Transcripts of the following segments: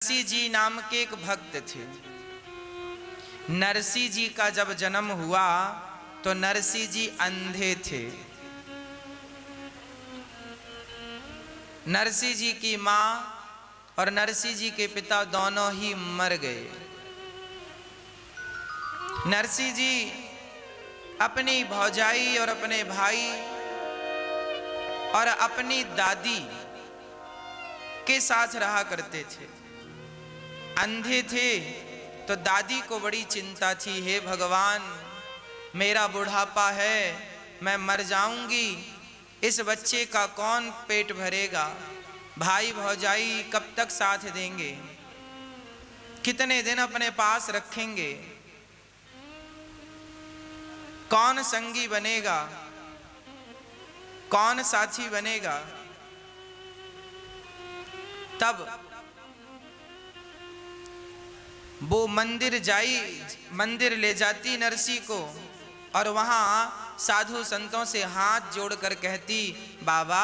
नरसिंह जी नाम के एक भक्त थे। नरसिंह जी का जब जन्म हुआ तो नरसिंह जी अंधे थे। नरसिंह जी की मां और नरसिंह जी के पिता दोनों ही मर गए। नरसिंह जी अपनी भौजाई और अपने भाई और अपनी दादी के साथ रहा करते थे। अंधे थे तो दादी को बड़ी चिंता थी, हे भगवान मेरा बुढ़ापा है, मैं मर जाऊंगी, इस बच्चे का कौन पेट भरेगा, भाई भौजाई कब तक साथ देंगे, कितने दिन अपने पास रखेंगे, कौन संगी बनेगा, कौन साथी बनेगा। तब वो मंदिर ले जाती नरसिंह को और वहां साधु संतों से हाथ जोड़कर कहती, बाबा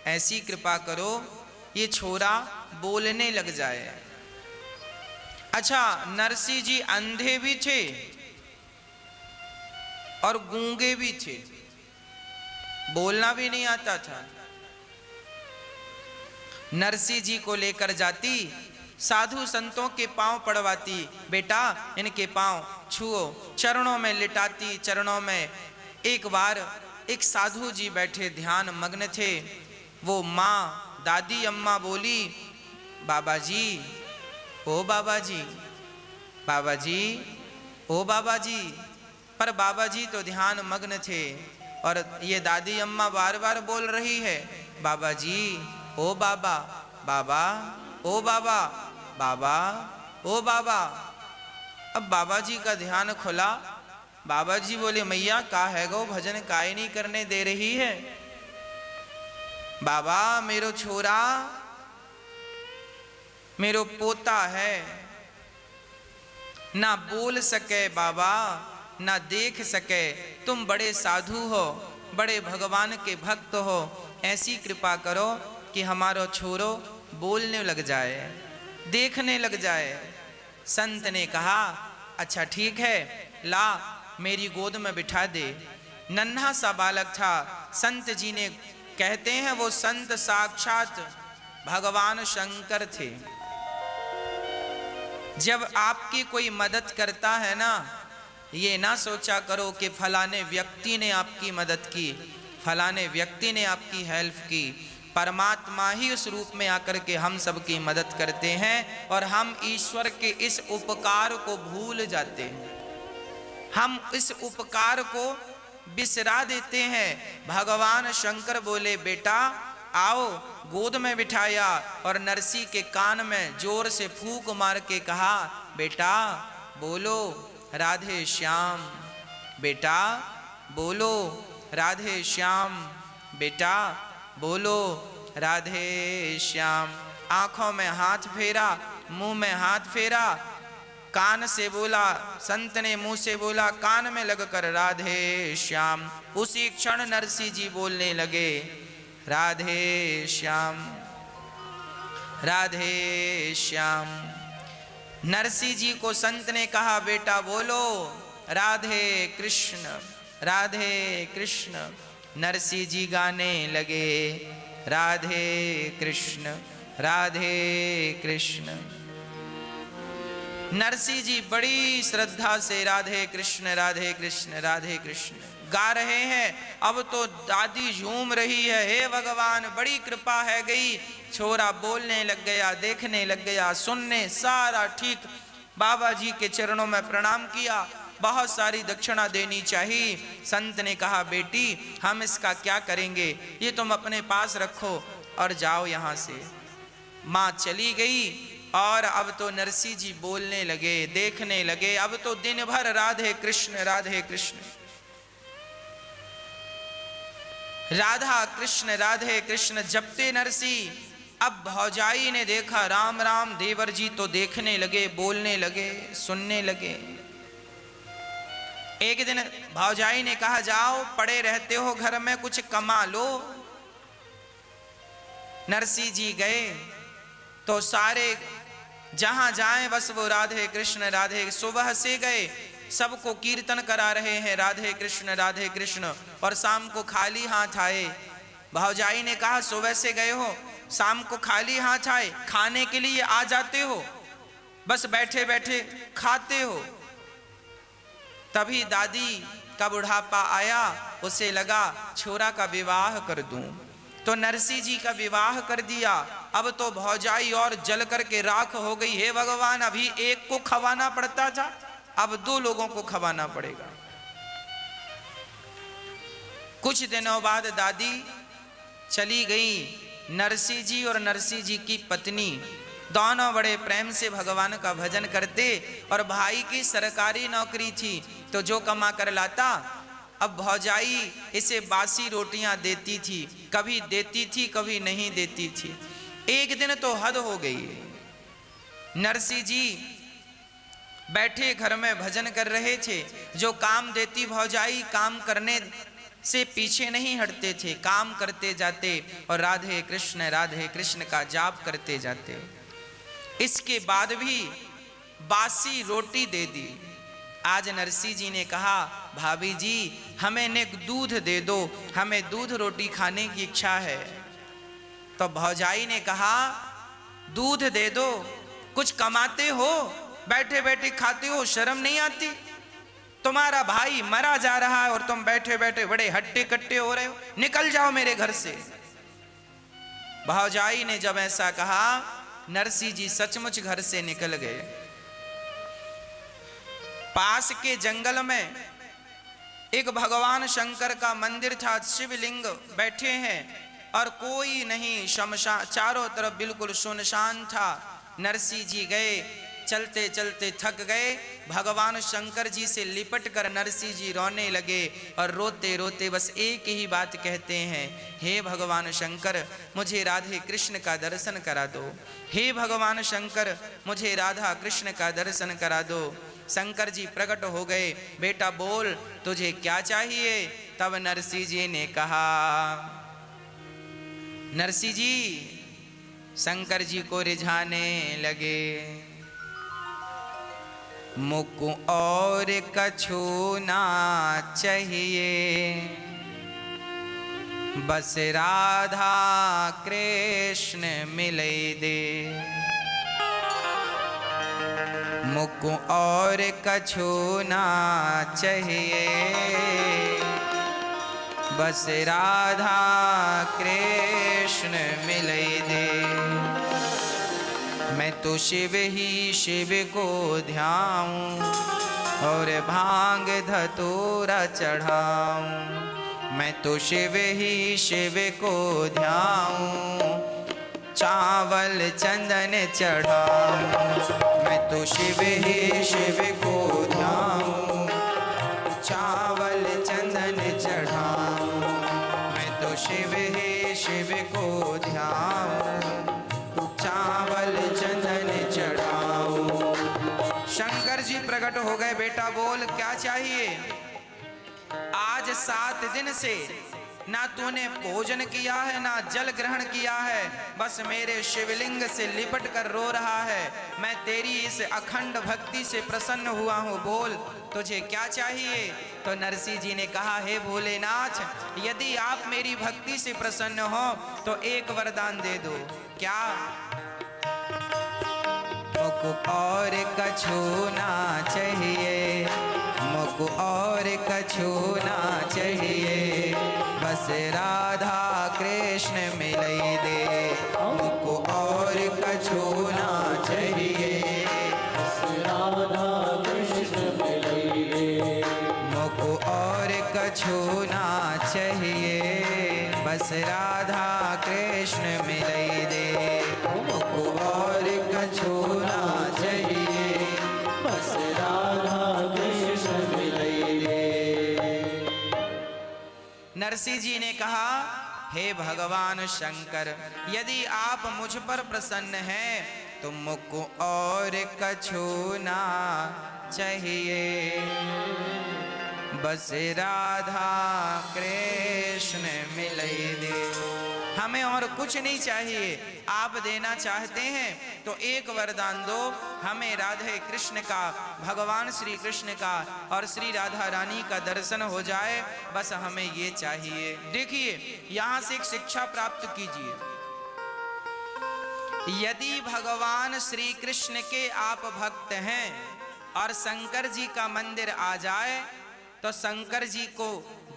ऐसी कृपा करो ये छोरा बोलने लग जाए। अच्छा, नरसिंह जी अंधे भी थे और गूंगे भी थे, बोलना भी नहीं आता था। नरसिंह जी को लेकर जाती, साधु संतों के पांव पड़वाती, बेटा इनके पांव छुओ, चरणों में लिटाती। चरणों में एक बार एक साधु जी बैठे ध्यान मग्न थे। वो माँ दादी अम्मा बोली, बाबा जी ओ बाबा जी, बाबा जी ओ बाबा जी। पर बाबा जी तो ध्यान मग्न थे और ये दादी अम्मा बार बार बोल रही है, बाबा जी ओ बाबा, बाबा ओ बाबा, बाबा ओ बाबा। अब बाबा जी का ध्यान खुला। बाबा जी बोले, मैया का है गो, भजन काहे नहीं करने दे रही है। बाबा मेरो छोरा, मेरो पोता है, ना बोल सके बाबा, ना देख सके, तुम बड़े साधु हो, बड़े भगवान के भक्त हो, ऐसी कृपा करो कि हमारा छोरो बोलने लग जाए, देखने लग जाए। संत ने कहा, अच्छा ठीक है, ला मेरी गोद में बिठा दे। नन्हा सा बालक था। संत जी ने कहते हैं वो संत साक्षात भगवान शंकर थे। जब आपकी कोई मदद करता है ना, ये ना सोचा करो कि फलाने व्यक्ति ने आपकी मदद की, फलाने व्यक्ति ने आपकी हेल्प की। परमात्मा ही उस रूप में आकर के हम सबकी मदद करते हैं और हम ईश्वर के इस उपकार को भूल जाते हैं, हम इस उपकार को बिसरा देते हैं। भगवान शंकर बोले, बेटा आओ, गोद में बिठाया और नरसिंह के कान में जोर से फूंक मार के कहा, बेटा बोलो राधे श्याम, बेटा बोलो राधे श्याम, बेटा बोलो राधे श्याम। आंखों में हाथ फेरा, मुंह में हाथ फेरा, कान से बोला, संत ने मुंह से बोला, कान में लगकर राधे श्याम। उसी क्षण नरसिंह जी बोलने लगे, राधे श्याम, राधे श्याम। नरसिंह जी को संत ने कहा, बेटा बोलो राधे कृष्ण, राधे कृष्ण। नरसिंह जी गाने लगे, राधे कृष्ण, राधे कृष्ण। नरसिंह जी बड़ी श्रद्धा से राधे कृष्ण, राधे कृष्ण, राधे कृष्ण गा रहे हैं। अब तो दादी झूम रही है, हे भगवान बड़ी कृपा है गई, छोरा बोलने लग गया, देखने लग गया, सुनने सारा ठीक। बाबा जी के चरणों में प्रणाम किया, बहुत सारी दक्षिणा देनी चाहिए। संत ने कहा, बेटी हम इसका क्या करेंगे, ये तुम अपने पास रखो और जाओ यहाँ से। माँ चली गई और अब तो नरसिंह जी बोलने लगे, देखने लगे। अब तो दिन भर राधे कृष्ण, राधे कृष्ण, राधा कृष्ण, राधे कृष्ण जपते नरसिंह। अब भौजाई ने देखा, राम राम, देवर जी तो देखने लगे, बोलने लगे, सुनने लगे। एक दिन भौजाई ने कहा, जाओ पड़े रहते हो घर में, कुछ कमा लो। नरसिंह जी गए तो सारे जहां जाएं बस वो राधे कृष्ण, सुबह से गए सबको कीर्तन करा रहे हैं राधे कृष्ण, और शाम को खाली हाथ आए। भौजाई ने कहा सुबह से गए हो, शाम को खाली हाथ आए, खाने के लिए आ जाते हो, बस बैठे बैठे खाते हो। तभी दादी का बुढ़ापा आया, उसे लगा छोरा का विवाह कर दूं, तो नरसिंह जी का विवाह कर दिया। अब तो भौजाई और जल करके राख हो गई। हे भगवान, अभी एक को खवाना पड़ता था, अब 2 लोगों को खवाना पड़ेगा। कुछ दिनों बाद दादी चली गई। नरसिंह जी और नरसिंह जी की पत्नी दोनों बड़े प्रेम से भगवान का भजन करते, और भाई की सरकारी नौकरी थी तो जो कमा कर लाता। अब भौजाई इसे बासी रोटियां देती थी, कभी देती थी कभी नहीं देती थी। एक दिन तो हद हो गई। नरसिंह जी बैठे घर में भजन कर रहे थे, जो काम देती भौजाई काम करने से पीछे नहीं हटते थे, काम करते जाते और राधे कृष्ण का जाप करते जाते। इसके बाद भी बासी रोटी दे दी। आज नरसिंह जी ने कहा भाभी जी हमें नेक दूध दे दो, हमें दूध रोटी खाने की इच्छा है। तो भौजाई ने कहा दूध दे दो, कुछ कमाते हो, बैठे बैठे खाते हो, शर्म नहीं आती? तुम्हारा भाई मरा जा रहा है और तुम बैठे बैठे बड़े हट्टे कट्टे हो रहे हो, निकल जाओ मेरे घर से। भौजाई ने जब ऐसा कहा, नरसिंह जी सचमुच घर से निकल गए। पास के जंगल में एक भगवान शंकर का मंदिर था, शिवलिंग बैठे हैं और कोई नहीं, शमशान, चारों तरफ बिल्कुल सुनसान था। नरसिंह जी गए, चलते चलते थक गए, भगवान शंकर जी से लिपट कर नरसिंह जी रोने लगे और रोते रोते बस एक ही बात कहते हैं, हे भगवान शंकर मुझे राधे कृष्ण का दर्शन करा दो, हे भगवान शंकर मुझे राधा कृष्ण का दर्शन करा दो। शंकर जी प्रकट हो गए, बेटा बोल तुझे क्या चाहिए? तब नरसिंह जी ने कहा, नरसिंह जी शंकर जी को रिझाने लगे, मुझको और कछु ना चाहिए, बस राधा कृष्ण मिले दे, मुझको और कछु ना चाहिए, बस राधा कृष्ण मिले दे। मैं तो शिव ही शिव को ध्याऊं और भांग धतूरा चढ़ाऊं, मैं तो शिव ही शिव को ध्याऊं, चावल चंदन चढ़ाऊं, मैं तो शिव ही शिव को ध्याऊं, चावल चंदन चढ़ाऊं, मैं तो शिव ही शिव को ध्याऊं, चावल चंदन चढ़ाऊं। शंकर जी प्रकट हो गए, बेटा बोल क्या चाहिए? आज 7 दिन से ना तूने भोजन किया है ना जल ग्रहण किया है, बस मेरे शिवलिंग से लिपट कर रो रहा है। मैं तेरी इस अखंड भक्ति से प्रसन्न हुआ हूँ, बोल तुझे क्या चाहिए? तो नरसिंह जी ने कहा, हे भोलेनाथ यदि आप मेरी भक्ति से प्रसन्न हो तो एक वरदान दे दो। क्या? मुझको और कछु ना चाहिए, मुझको और कछु ना चाहिए, बस राधा कृष्ण मिले दे, मुझको और कछु ना चाहिए, बस राधा कृष्ण मिले दे, मुझको और कछु ना चाहिए, बस राधा कृष्ण मिले दे, मुझको और कछु ना चाहिए, बस राधा कृष्ण मिले दे। नरसिंह जी ने कहा, हे भगवान शंकर यदि आप मुझ पर प्रसन्न हैं तो मुझको और कछु ना चाहिए, बस राधा कृष्ण मिले दे, हमें और कुछ नहीं चाहिए। आप देना चाहते हैं तो एक वरदान दो, हमें राधे कृष्ण का, भगवान श्री कृष्ण का और श्री राधा रानी का दर्शन हो जाए, बस हमें ये चाहिए। देखिए यहां से एक शिक्षा प्राप्त कीजिए। यदि भगवान श्री कृष्ण के आप भक्त हैं और शंकर जी का मंदिर आ जाए तो शंकर जी को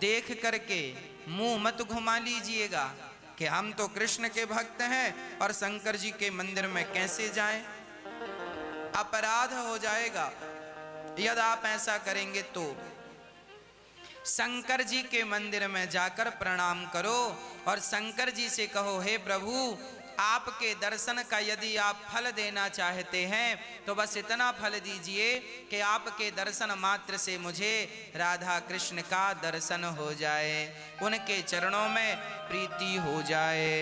देख करके मुंह मत घुमा लीजिएगा कि हम तो कृष्ण के भक्त हैं और शंकर जी के मंदिर में कैसे जाएं। अपराध हो जाएगा यदि आप ऐसा करेंगे तो। शंकर जी के मंदिर में जाकर प्रणाम करो और शंकर जी से कहो, हे प्रभु आपके दर्शन का यदि आप फल देना चाहते हैं तो बस इतना फल दीजिए कि आपके दर्शन मात्र से मुझे राधा कृष्ण का दर्शन हो जाए, उनके चरणों में प्रीति हो जाए।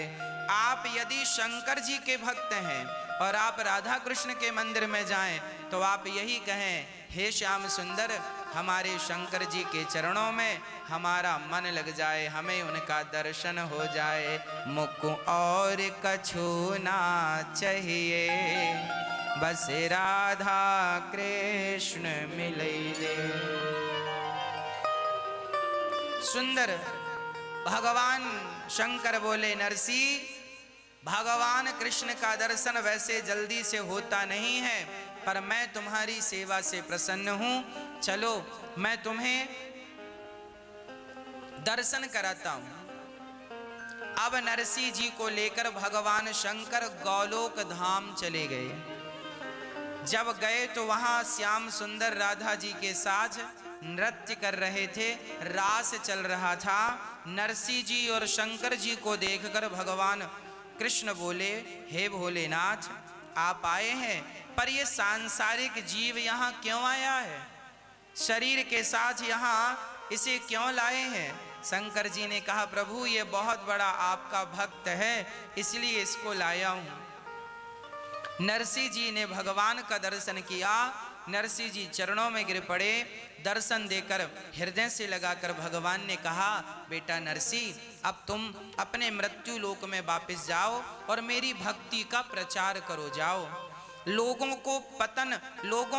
आप यदि शंकर जी के भक्त हैं और आप राधा कृष्ण के मंदिर में जाएं तो आप यही कहें, हे श्याम सुंदर हमारे शंकर जी के चरणों में हमारा मन लग जाए, हमें उनका दर्शन हो जाए, मुख और कछु ना चाहिए, बस राधा कृष्ण मिले दे। सुंदर भगवान शंकर बोले, नरसी भगवान कृष्ण का दर्शन वैसे जल्दी से होता नहीं है, पर मैं तुम्हारी सेवा से प्रसन्न हूं, चलो मैं तुम्हें दर्शन कराता हूं। अब नरसिंह जी को लेकर भगवान शंकर गौलोक धाम चले गए। जब गए तो वहां श्याम सुंदर राधा जी के साथ नृत्य कर रहे थे, रास चल रहा था। नरसिंह जी और शंकर जी को देखकर भगवान कृष्ण बोले, हे भोलेनाथ आप आए हैं, पर ये सांसारिक जीव यहाँ क्यों आया है? शरीर के साथ यहाँ इसे क्यों लाए हैं? शंकर जी ने कहा, प्रभु ये बहुत बड़ा आपका भक्त है इसलिए इसको लाया हूं। नरसिंह जी ने भगवान का दर्शन किया। नरसिंह जी चरणों में गिर पड़े। दर्शन देकर हृदय से लगाकर भगवान ने कहा, बेटा नरसिंह अब तुम अपने मृत्यु लोक में वापस जाओ और मेरी भक्ति का प्रचार करो, जाओ लोगों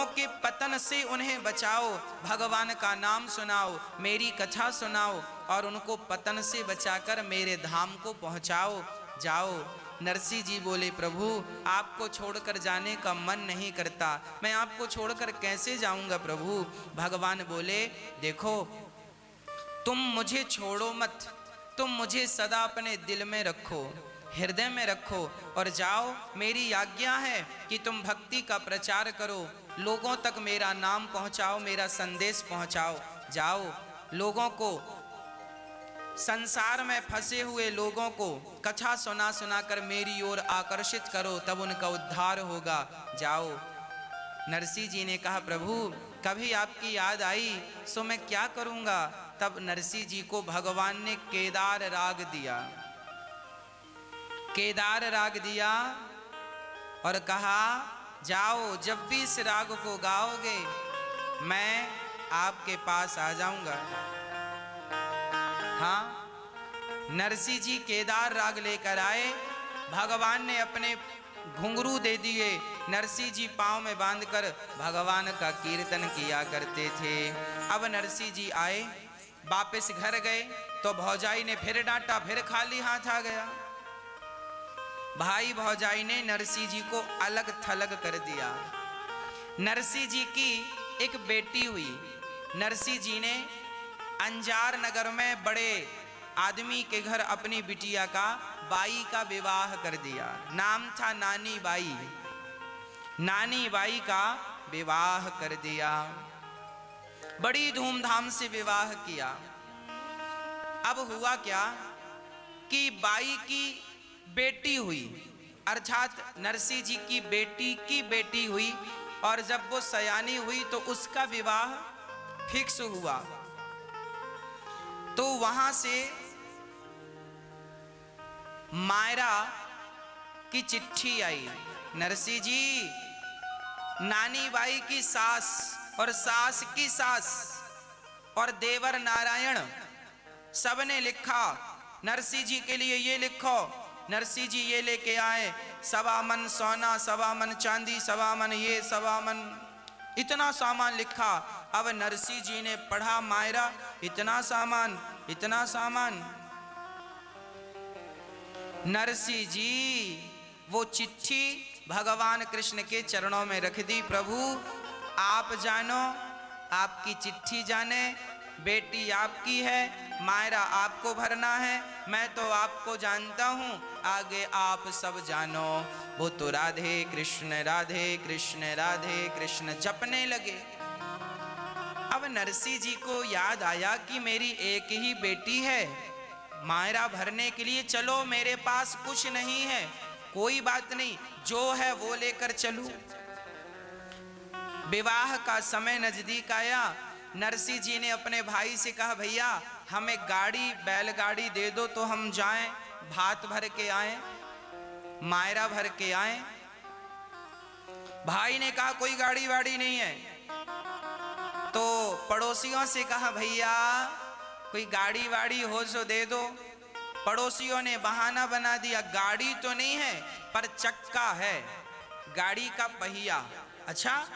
के पतन से उन्हें बचाओ, भगवान का नाम सुनाओ, मेरी कथा सुनाओ और उनको पतन से बचाकर मेरे धाम को पहुंचाओ, जाओ। नरसिंह जी बोले, प्रभु आपको छोड़कर जाने का मन नहीं करता, मैं आपको छोड़कर कैसे जाऊंगा प्रभु? भगवान बोले, देखो तुम मुझे छोड़ो मत, तुम मुझे सदा अपने दिल में रखो, हृदय में रखो और जाओ। मेरी आज्ञा है कि तुम भक्ति का प्रचार करो, लोगों तक मेरा नाम पहुंचाओ, मेरा संदेश पहुंचाओ, जाओ लोगों को, संसार में फंसे हुए लोगों को कथा सुना सुनाकर मेरी ओर आकर्षित करो, तब उनका उद्धार होगा, जाओ। नरसिंह जी ने कहा, प्रभु कभी आपकी याद आई सो मैं क्या करूंगा? तब नरसिंह जी को भगवान ने केदार राग दिया, केदार राग दिया और कहा, जाओ जब भी इस राग को गाओगे मैं आपके पास आ जाऊंगा। हाँ, नरसिंह जी केदार राग लेकर आए। भगवान ने अपने घुंघरू दे दिए। नरसिंह जी पांव में बांधकर भगवान का कीर्तन किया करते थे। अब नरसिंह जी आए, वापस घर गए तो भौजाई ने फिर डांटा, फिर खाली हाथ आ गया। भाई भौजाई ने नरसिंह जी को अलग थलग कर दिया। नरसिंह जी की एक बेटी हुई। नरसिंह जी ने अंजार नगर में बड़े आदमी के घर अपनी बिटिया का, बाई का विवाह कर दिया। नाम था नानी बाई। नानी बाई का विवाह कर दिया, बड़ी धूमधाम से विवाह किया। अब हुआ क्या कि बाई की बेटी हुई, अर्थात नरसिंह जी की बेटी हुई, और जब वो सयानी हुई तो उसका विवाह फिक्स हुआ। तो वहां से मायरा की चिट्ठी आई, नरसिंह जी नानी बाई की सास और सास की सास और देवर नारायण सबने लिखा, नरसिंह जी के लिए ये लिखो नरसिंह जी ये लेके आए 1.25 मन सोना, 1.25 मन चांदी, 1.25 मन ये, 1.25 मन, इतना सामान लिखा। अब नरसिंह जी ने पढ़ा, मायरा इतना सामान, इतना सामान। नरसिंह जी वो चिट्ठी भगवान कृष्ण के चरणों में रख दी। प्रभु आप जानो, आपकी चिट्ठी जाने, बेटी आपकी है, मायरा आपको भरना है, मैं तो आपको जानता हूँ, आगे आप सब जानो। वो तो राधे कृष्ण राधे कृष्ण राधे कृष्ण जपने लगे। अब नरसिंह जी को याद आया कि मेरी एक ही बेटी है, मायरा भरने के लिए चलो, मेरे पास कुछ नहीं है, कोई बात नहीं, जो है वो लेकर चलूं। विवाह का समय नजदीक आया। नरसिंह जी ने अपने भाई से कहा, भैया हमें गाड़ी, बैलगाड़ी दे दो तो हम जाएं, भात भर के आए, मायरा भर के आए। भाई ने कहा कोई गाड़ी वाड़ी नहीं है। तो पड़ोसियों से कहा, भैया कोई गाड़ी वाड़ी हो तो दे दो। पड़ोसियों ने बहाना बना दिया, गाड़ी तो नहीं है पर चक्का है, गाड़ी का पहिया। अच्छा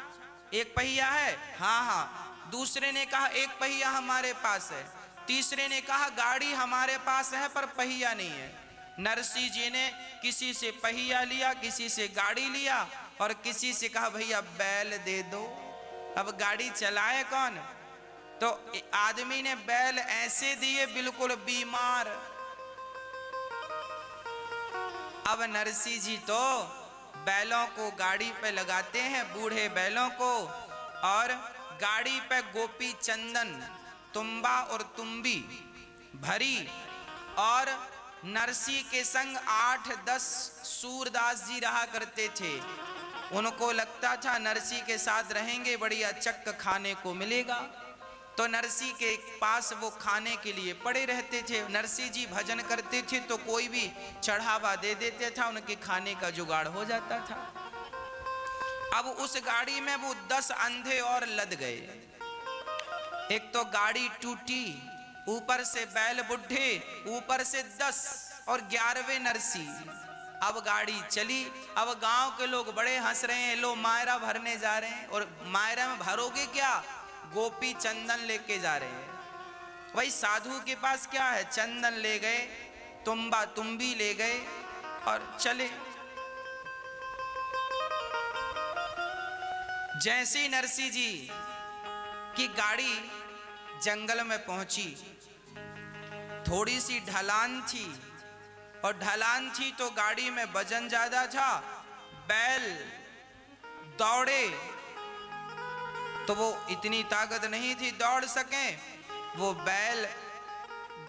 एक पहिया है? हाँ हाँ। दूसरे ने कहा एक पहिया हमारे पास है। तीसरे ने कहा गाड़ी हमारे पास है पर पहिया नहीं है। नरसिंह जी ने किसी से पहिया लिया, किसी से गाड़ी लिया और किसी से कहा भैया बैल दे दो। अब गाड़ी चलाए कौन? तो आदमी ने बैल ऐसे दिए बिल्कुल बीमार। अब नरसिंह जी तो बैलों को गाड़ी पे लगाते हैं, बूढ़े बैलों को, और गाड़ी पे गोपी चंदन, तुम्बा और तुम्बी भरी, और नरसिंह के संग 8-10 सूरदास जी रहा करते थे। उनको लगता था नरसिंह के साथ रहेंगे बढ़िया चक्क खाने को मिलेगा, तो नरसिंह के पास वो खाने के लिए पड़े रहते थे। नरसिंह जी भजन करते थे तो कोई भी चढ़ावा दे देते था, उनके खाने का जुगाड़ हो जाता था। अब उस गाड़ी में वो 10 अंधे और लद गए। एक तो गाड़ी टूटी, ऊपर से बैल बुढ़े, ऊपर से 10 और 11वें नरसिंह। अब गाड़ी चली। अब गांव के लोग बड़े हंस रहे हैं, लो मायरा भरने जा रहे हैं। और मायरा में भरोगे क्या? गोपी चंदन लेके जा रहे हैं। वही साधु के पास क्या है? चंदन ले गए, तुम्बा तुम्बी ले गए और चले। जैसी नरसिंह जी की गाड़ी जंगल में पहुंची, थोड़ी सी ढलान थी, और ढलान थी तो गाड़ी में वजन ज्यादा था। बैल दौड़े तो वो इतनी ताकत नहीं थी दौड़ सके। वो बैल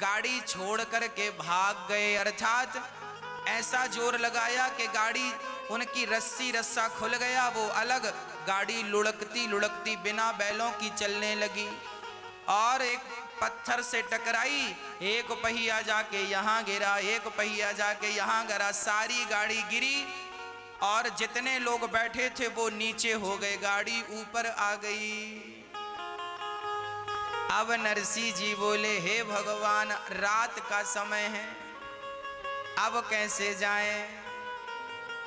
गाड़ी छोड़ करके भाग गए, अर्थात ऐसा जोर लगाया कि गाड़ी, उनकी रस्सी रस्सा खुल गया, वो अलग, गाड़ी लुढ़कती लुढ़कती बिना बैलों की चलने लगी और एक पत्थर से टकराई। एक पहिया जाके यहाँ गिरा, एक पहिया जाके यहाँ गिरा, सारी गाड़ी गिरी और जितने लोग बैठे थे वो नीचे हो गए, गाड़ी ऊपर आ गई। अब नरसिंह जी बोले, हे भगवान रात का समय है, अब कैसे जाएं?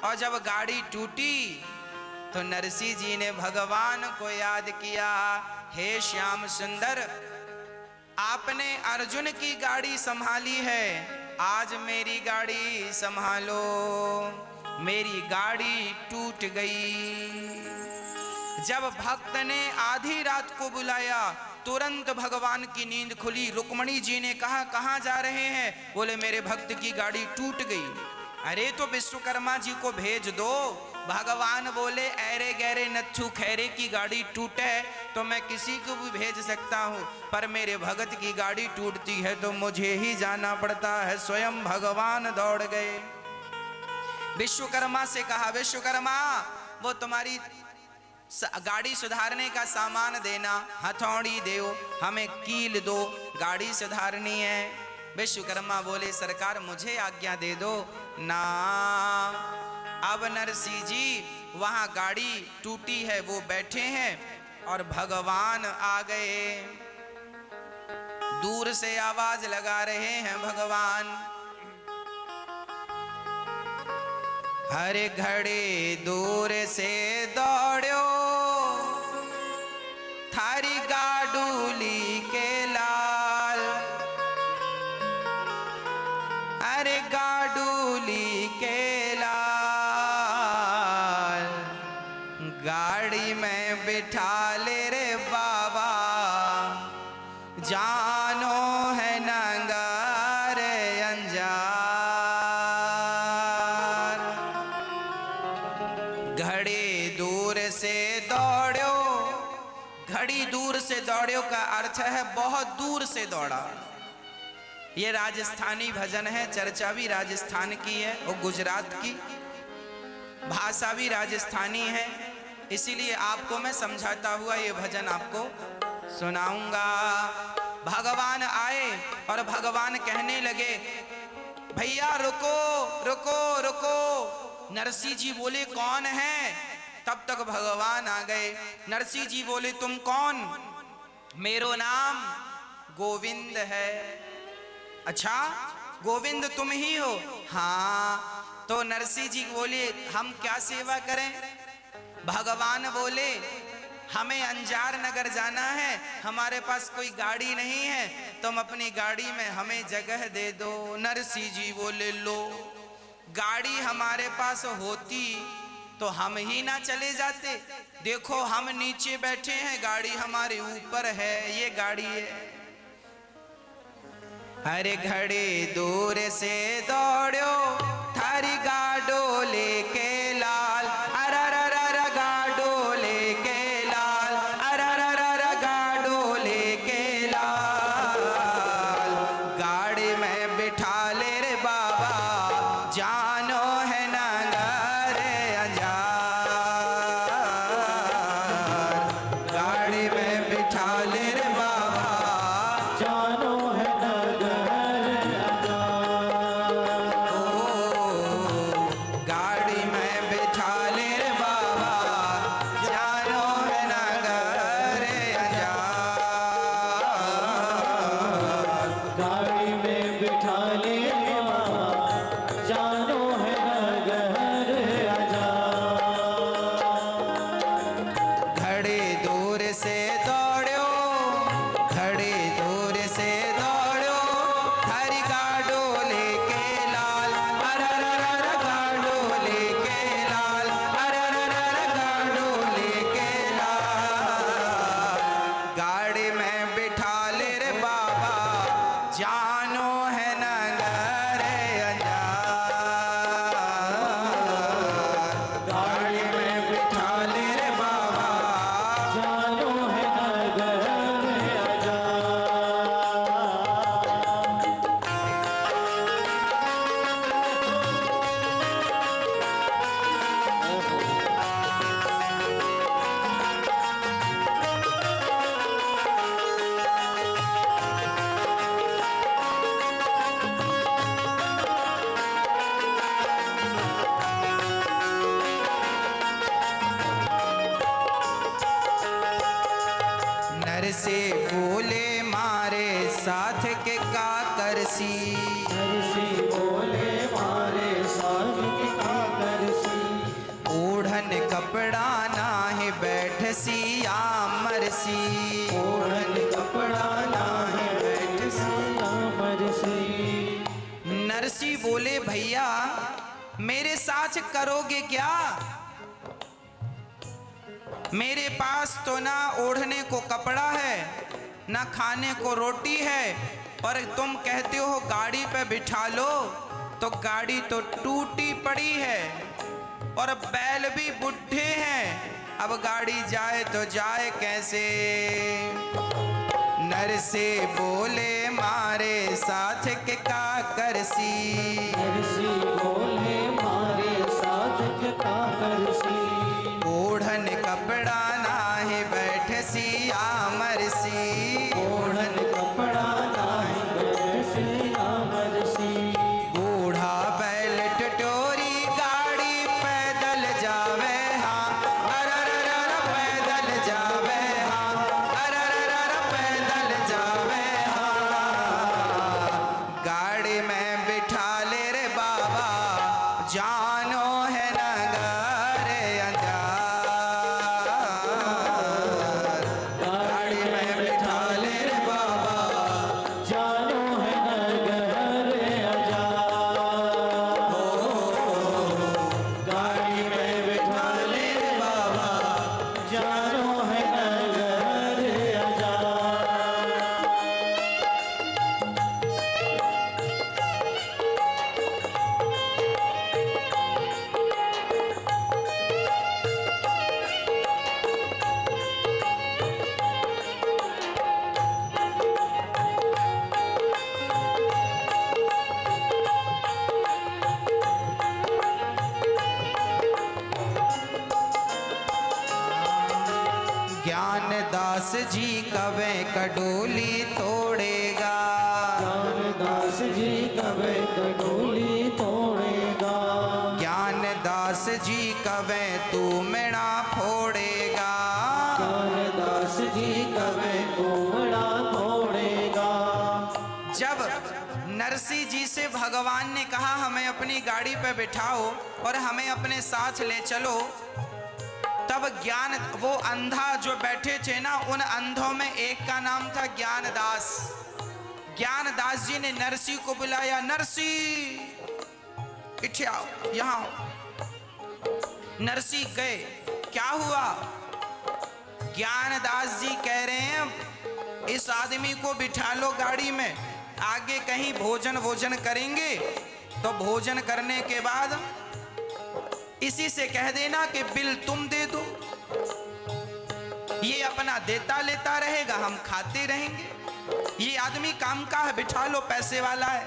और जब गाड़ी टूटी तो नरसिंह जी ने भगवान को याद किया, हे श्याम सुंदर, आपने अर्जुन की गाड़ी संभाली है, आज मेरी गाड़ी संभालो। मेरी गाड़ी टूट गई। जब भक्त ने आधी रात को बुलाया, तुरंत भगवान की नींद खुली। रुक्मणी जी ने कहा, कहाँ जा रहे हैं? बोले मेरे भक्त की गाड़ी टूट गई। अरे तो विश्वकर्मा जी को भेज दो। भगवान बोले, ऐरे गहरे नथु खैरे की गाड़ी टूटे तो मैं किसी को भी भेज सकता हूँ, पर मेरे भगत की गाड़ी टूटती है तो मुझे ही जाना पड़ता है। स्वयं भगवान दौड़ गए। विश्वकर्मा से कहा, विश्वकर्मा वो तुम्हारी गाड़ी सुधारने का सामान देना, हथौड़ी दो, हमें कील दो, गाड़ी सुधारनी है। विश्वकर्मा बोले, सरकार मुझे आज्ञा दे दो ना। अब नरसिंह जी वहां गाड़ी टूटी है वो बैठे हैं और भगवान आ गए। दूर से आवाज लगा रहे हैं भगवान, हरे घड़ी दूर से दौड़ो थारी गाडूली के लाल, अरे गाडूली के लाल, गाड़ी में बिठा ले रे बाबा, जानो है नंगार अंजार। घड़ी दूर से दौड़ो, घड़ी दूर से दौड़ो का अर्थ है बहुत दूर से दौड़ा। ये राजस्थानी भजन है, चर्चा भी राजस्थान की है और गुजरात की, भाषा भी राजस्थानी है, इसीलिए आपको मैं समझाता हुआ ये भजन आपको सुनाऊंगा। भगवान आए और भगवान कहने लगे भैया रुको रुको रुको। नरसिंह जी बोले कौन है? तब तक भगवान आ गए। नरसिंह जी बोले तुम कौन? मेरो नाम गोविंद है। अच्छा गोविंद तुम ही हो? हाँ। तो नरसिंह जी बोले हम क्या सेवा करें? भगवान बोले हमें अंजार नगर जाना है, हमारे पास कोई गाड़ी नहीं है, तुम अपनी गाड़ी में हमें जगह दे दो। नरसिंह जी बोले लो, गाड़ी हमारे पास होती तो हम ही ना चले जाते। देखो हम नीचे बैठे हैं, गाड़ी हमारे ऊपर है, ये गाड़ी है। अरे घड़ी दूर से दौड़ो थारी गाडो लेके लाल, अरररर गाडो लेके लाल, अरररर गाडो लेके लाल, गाड़ी में बिठा ले रे बाबा, जानो है नगर अंजार। गाड़ी में बिठा ले रे बाबा, जानो है नगर गाड़ी में बिठा ले रे बाबा, जानो है नगर अंजार। गाड़ी में बिठा ले बाबा, जानो है नगर आजा। घड़ी दूर से दौड़ो, घड़ी दूर से दौड़ो हरी गाडो लेके लाल, अरररर गाडो लेके लाल, अरररर गाडो लेके लाल, गाड़ी में बिठा ले रे बाबा, जानो है नगर अंजार। गाड़ी में बिठा ले रे बाबा, जानो है नगर आजा। नर से बोले मारे साथ के का करसी, नरसी बोले मारे साथ के कागरसी, ओढ़न कपड़ा नाहे बैठसी आमरसी, ओढ़न कपड़ा नाहे बैठसी आमरसी। नरसी बोले भैया मेरे साथ करोगे क्या? मेरे पास तो ना ओढ़ने को कपड़ा है, ना खाने को रोटी है, और तुम कहते हो गाड़ी पे बिठा लो, तो गाड़ी तो टूटी पड़ी है और बैल भी बुढ़े हैं, अब गाड़ी जाए तो जाए कैसे? नर से बोले मारे साथ के का करसी, नरसी बोले मारे साथ के कागरसी, ओढ़न कपड़ा नाहे बैठसी आमरसी, ओढ़न कपड़ा नाहे बैठसी आमरसी। बूढ़ा बैल टटोरी गाड़ी पैदल जावे हाँ, अरररर पैदल जावे हाँ, अरररर पैदल जावे हाँ, गाड़ी में बिठा ले रे बाबा, जानो है ज्ञानदास जी कवे कडोली तोड़ेगा। ज्ञानदास जी कवे कडोली तोड़ेगा। ज्ञानदास जी कवे तू मेरा फोड़ेगा। ज्ञानदास जी कवे कोमड़ा तोड़ेगा। जब नरसिंह जी से भगवान ने कहा हमें अपनी गाड़ी पे बिठाओ और हमें अपने साथ ले चलो, तब ज्ञान वो अंधा जो बैठे थे ना, उन अंधों में एक का नाम था ज्ञानदास। ज्ञानदास जी ने नरसिंह को बुलाया, नरसिंह इठे आओ, यहाँ आओ। नरसिंह गए, क्या हुआ? ज्ञानदास जी कह रहे हैं इस आदमी को बिठा लो गाड़ी में, आगे कहीं भोजन करेंगे तो भोजन करने के बाद इसी से कह देना कि बिल तुम दे दो, ये अपना देता लेता रहेगा, हम खाते रहेंगे। ये आदमी काम का है, बिठा लो, पैसे वाला है,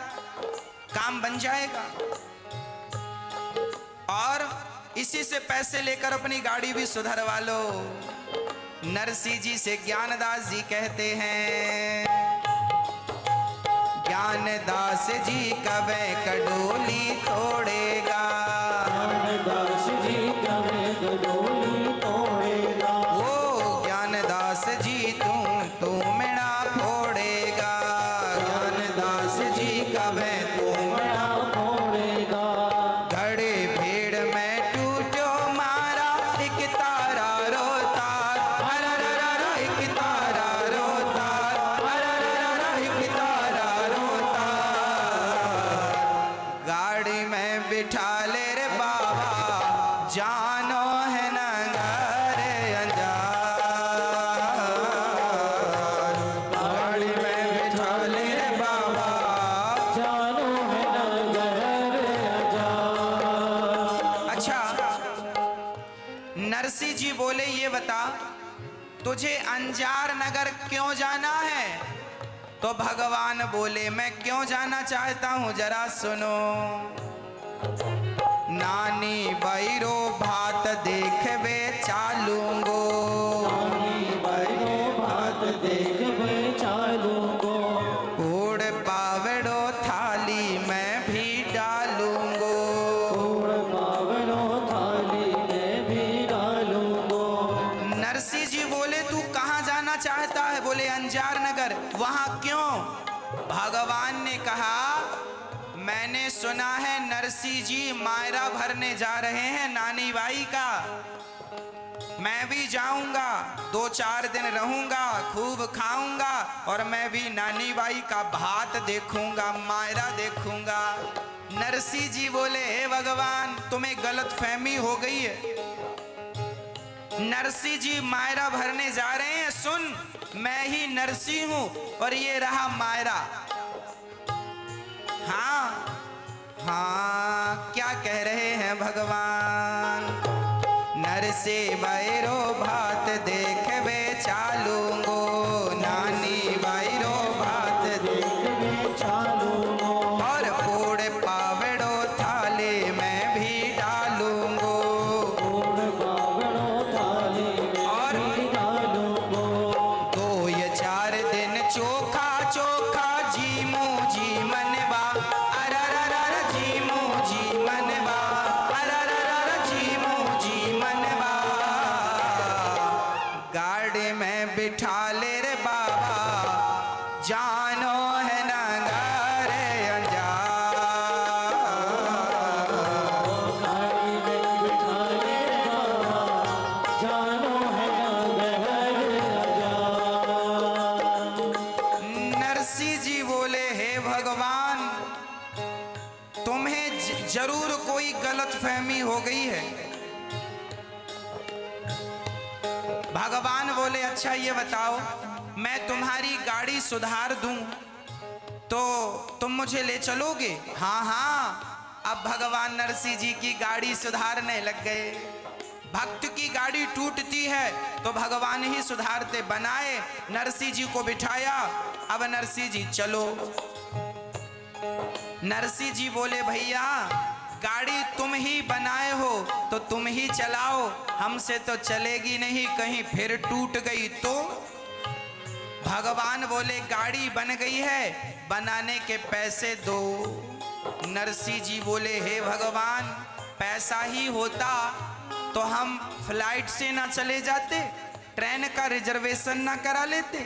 काम बन जाएगा। और इसी से पैसे लेकर अपनी गाड़ी भी सुधरवा लो। नरसिंह जी से ज्ञानदास जी कहते हैं, ज्ञानदास जी कवे कडोली तोड़ेगा। ज्ञानदास जी कवे कडोली तोड़ेगा। ओ ज्ञानदास जी तू मेरा फोड़ेगा। ज्ञानदास जी कवे तू कोमड़ा तोड़ेगा। घड़े भीड़ में टूटो मारा, एक तारा रोता, अरररर एक तारा रोता, अरररर एक तारा रोता। गाड़ी में बिठा ले रे बाबा, जानो है नगर अंजार। गाड़ी में बिठा ले रे बाबा, जानो है नगर अजार। अच्छा, नरसिंह जी बोले ये बता तुझे अंजार नगर क्यों जाना है? तो भगवान बोले मैं क्यों जाना चाहता हूं जरा सुनो। नानी बैरो भात देखवे चालूंगो। नानी बैरो भात देखवे चालूंगो। उड़ पावड़ो थाली में भी डालूंगो। उड़ पावड़ो थाली में भी डालूंगो। नरसिंह जी बोले तू कहाँ जाना चाहता है? बोले अंजार नगर। वहां क्यों? भगवान ने कहा मैंने सुना है नरसिंह जी मायरा भरने जा रहे हैं नानी बाई का, मैं भी जाऊंगा, 2-4 दिन रहूंगा, खूब खाऊंगा और मैं भी नानी बाई का भात देखूंगा, मायरा देखूंगा। नरसिंह जी बोले हे भगवान तुम्हें गलत फहमी हो गई है। नरसिंह जी मायरा भरने जा रहे हैं, सुन मैं ही नरसिंह हूं और ये रहा मायरा। हाँ हाँ, क्या कह रहे हैं भगवान? नरसे बैरो भात देखवे चालूंगो। नानी बैरो भात देखवे चालूंगो। और पूड़ पावड़ो थाले में भी डालूंगो। उड़ पावड़ो थाली में और भी डालूंगो। 2-4 दिन चोखा चोखा जी मुझी मनवा, अरररर जी मुझी मनवा, अरररर जी मुझी मनवा। गाड़ी में बिठा ले रे बाबा, जानो है नगर अंजार। गाड़ी में बिठा ले बाबा, जानो है नगर अजार। नरसिंह जी बोले हे भगवान तुम्हें जरूर कोई गलत फहमी हो गई है। भगवान बोले अच्छा ये बताओ मैं तुम्हारी गाड़ी सुधार दूं तो तुम मुझे ले चलोगे? हाँ हाँ। अब भगवान नरसिंह जी की गाड़ी सुधारने लग गए। भक्त की गाड़ी टूटती है तो भगवान ही सुधारते। बनाए, नरसिंह जी को बिठाया, अब नरसिंह जी चलो। नरसिंह जी बोले भैया गाड़ी तुम ही बनाए हो तो तुम ही चलाओ, हमसे तो चलेगी नहीं, कहीं फिर टूट गई तो। भगवान बोले गाड़ी बन गई है, बनाने के पैसे दो। नरसिंह जी बोले हे भगवान, पैसा ही होता तो हम फ्लाइट से ना चले जाते, ट्रेन का रिजर्वेशन ना करा लेते।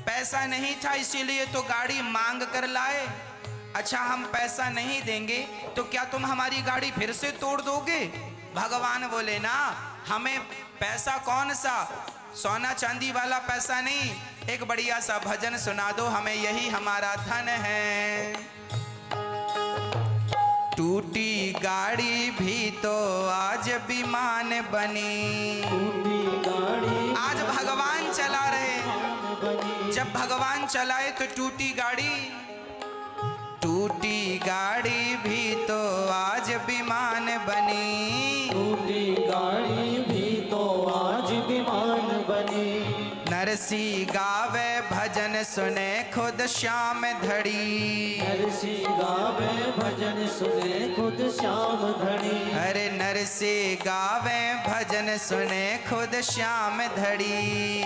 पैसा नहीं था इसीलिए तो गाड़ी मांग कर लाए। अच्छा हम पैसा नहीं देंगे तो क्या तुम हमारी गाड़ी फिर से तोड़ दोगे? भगवान बोले ना, हमें पैसा कौन सा सोना चांदी वाला पैसा नहीं, एक बढ़िया सा भजन सुना दो, हमें यही हमारा धन है। टूटी गाड़ी भी तो आज विमान बनी। टूटी गाड़ी आज भगवान चला रहे, बनी। जब भगवान चलाए तो टूटी गाड़ी। टूटी गाड़ी भी तो आज विमान बनी। टूटी गाड़ी भी तो आज विमान बनी। नरसिंह गावे भजन सुने खुद श्याम धड़ी। नरसिंह गावे भजन सुने खुद श्याम धड़ी। अरे नरसिंह गावे भजन सुने खुद श्याम धड़ी।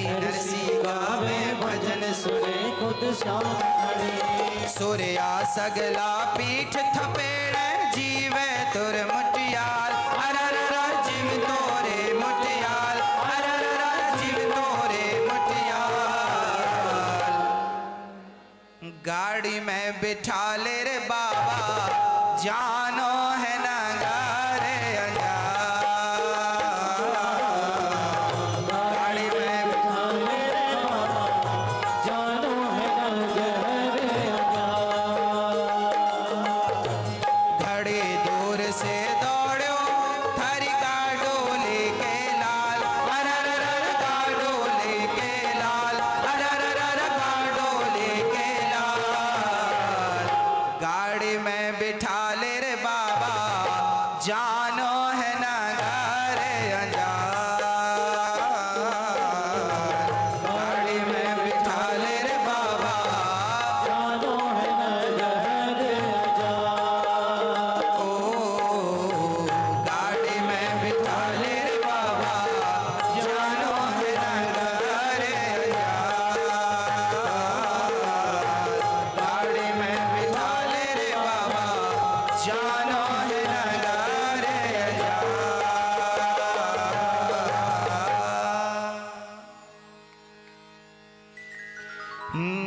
नरसिंह गावे भजन सुने खुद श्याम धड़ी। सूर्या सगला पीठ थपेड़ जीवे तुर मुटियाल। अरररा जिम तोरे मुटियाल, अरररा जिम तोरे मुटियाल। गाड़ी में बिठा ले रे बाबा, जानो है नगारे अंजार। गाड़ी में बिठा ले रे बाबा, जानो है नगर अंजार। घड़ी दूर से दौड़ो थारी गाडोले के लाल। अरररर गाडोले के लाल, अरररर गाडोले के लाल। गाड़ी में बिठा ले रे बाबा, जानो है नगारे अंजार। गाड़ी में बिठा ले रे बाबा, जानो है नगर अंजार। ओ गाड़ी में बिठा ले रे बाबा, जानो है नगारे अंजार। गाड़ी में बिठा ले रे बाबा, जानो है नगारे अंजार।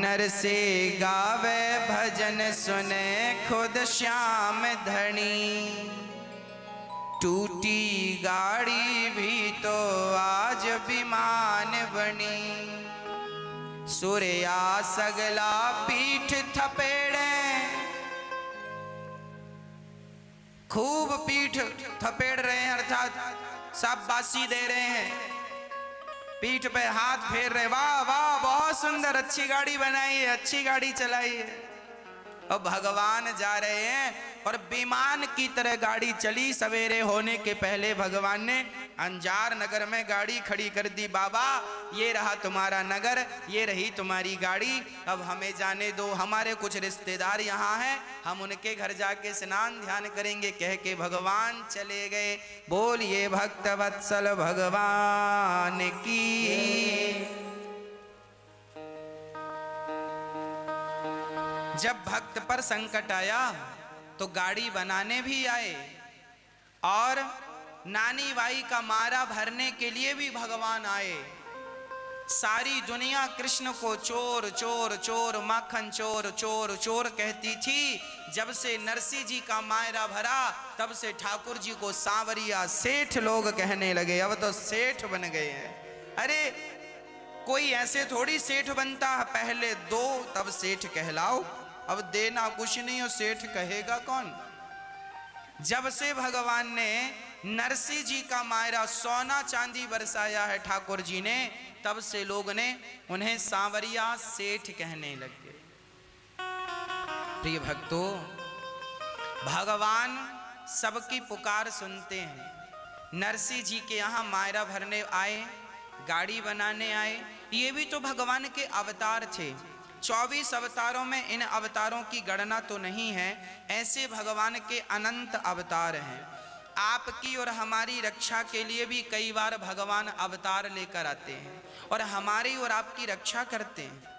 नरसिंह गावे भजन सुने खुद श्याम धनी। टूटी गाड़ी भी तो आज विमान बनी। सूर्या सगला पीठ थपेड़े, खूब पीठ थपेड़ रहे हैं, अर्थात शाबाशी दे रहे हैं, पीठ पे हाथ फेर रहे। वाह वाह बहुत सुंदर, अच्छी गाड़ी बनाई है, अच्छी गाड़ी चलाई है। अब भगवान जा रहे हैं और विमान की तरह गाड़ी चली। सवेरे होने के पहले भगवान ने अंजार नगर में गाड़ी खड़ी कर दी। बाबा ये रहा तुम्हारा नगर, ये रही तुम्हारी गाड़ी, अब हमें जाने दो, हमारे कुछ रिश्तेदार यहाँ हैं, हम उनके घर जाके स्नान ध्यान करेंगे, कह के भगवान चले गए। बोलिए भक्त वत्सल भगवान की। जब भक्त पर संकट आया तो गाड़ी बनाने भी आए और नानी बाई का मारा भरने के लिए भी भगवान आए। सारी दुनिया कृष्ण को चोर चोर चोर, माखन चोर चोर चोर कहती थी। जब से नरसिंह जी का मायरा भरा तब से ठाकुर जी को सांवरिया सेठ लोग कहने लगे। अब तो सेठ बन गए हैं। अरे कोई ऐसे थोड़ी सेठ बनता है, पहले दो तब सेठ कहलाओ, अब देना कुछ नहीं हो सेठ कहेगा कौन। जब से भगवान ने नरसिंह जी का मायरा सोना चांदी बरसाया है ठाकुर जी ने, तब से लोग ने उन्हें सांवरिया सेठ कहने लगे। प्रिय भक्तों, भगवान सबकी पुकार सुनते हैं। नरसिंह जी के यहाँ मायरा भरने आए, गाड़ी बनाने आए, ये भी तो भगवान के अवतार थे। 24 अवतारों में इन अवतारों की गणना तो नहीं है, ऐसे भगवान के अनंत अवतार हैं। आपकी और हमारी रक्षा के लिए भी कई बार भगवान अवतार लेकर आते हैं और हमारी और आपकी रक्षा करते हैं।